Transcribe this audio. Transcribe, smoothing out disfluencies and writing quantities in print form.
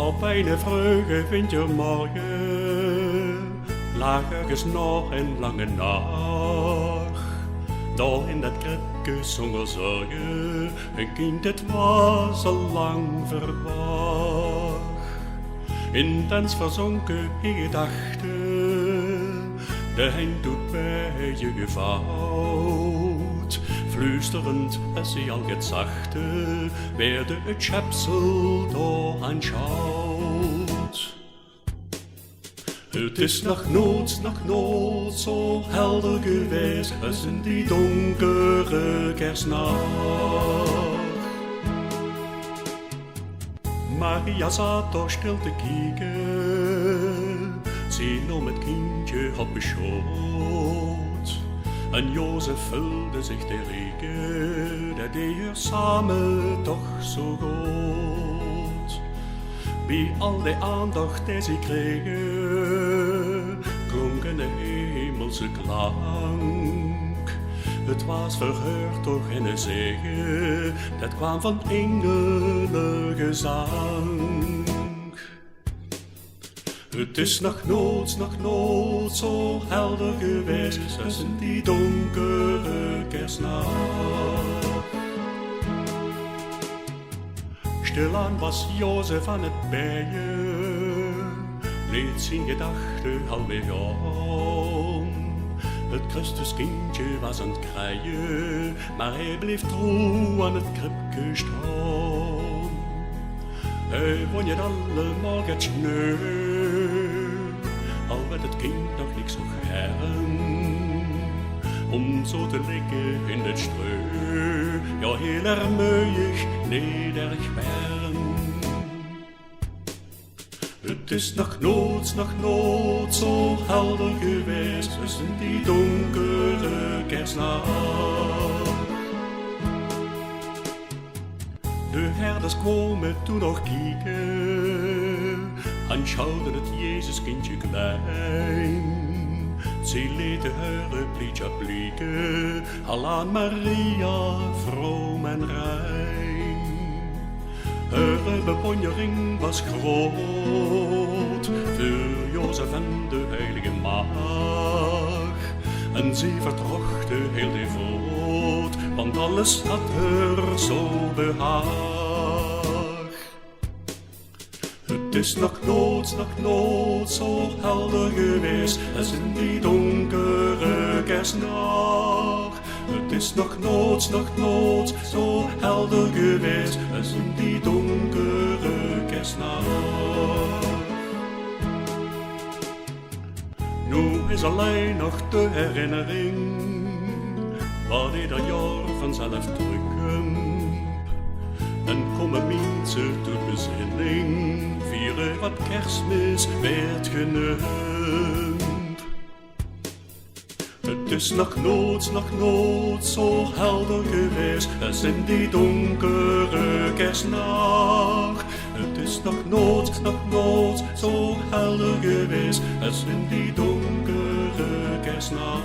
Op een vroege wintermorgen lag ergens nog een lange nacht. Daar in dat kribje zonder zorgen, een kind het was al lang verwacht. Intens verzonken in gedachten, de hen doet bij je gevouwd. Fluisterend als hij al het zachte, werd het schepsel door aanschouwd. Het is nog nooit zo helder geweest als in die donkere kerstnacht. Maria zat toch stil te kijken, zien om het kindje op de schoot. En Jozef vulde zich te reken, dat deed samen toch zo goed. Bij al die aandacht die ze kregen, klonk een hemelse klank. Het was verheurd toch in een zegen, dat kwam van engelengezang. Het is nog nooit zo helder geweest als in die donkere kerstnacht. Stilaan was Jozef aan het bijen, leed zijn gedachten alweer gaan. Het Christuskindje was aan het kraaien, maar hij bleef trouw aan het kribje staan. Hij won je allemaal het sneu, al werd het kind nog niks zo gern. Om zo te liggen in het streu, ja heel erg meuig, nederig bern. Het is nog nooit zo helder geweest als in die donkere kerstnacht. De herders kwamen toen nog kijken, aanschouwden het Jezuskindje klein. Ze lieten haar plietje blikken, al aan Maria, vroom en rein. Haar beponjering was groot, voor Jozef en de heilige maagd. En ze vertrochte heel devoot, want alles had haar zo behaag. Het is nog nooit zo helder geweest als in die donkere kerstnacht. Het is nog nooit zo helder geweest als in die donkere kerstnacht. Nu is alleen nog de herinnering, wat ieder jaar vanzelf terugkomt. En komen mensen tot bezinning, vieren wat kerstmis werd genoemd. Het is nog nooit zo helder geweest als in die donkere kerstnacht. Het is nog nooit zo helder geweest als in die donkere kerstnacht.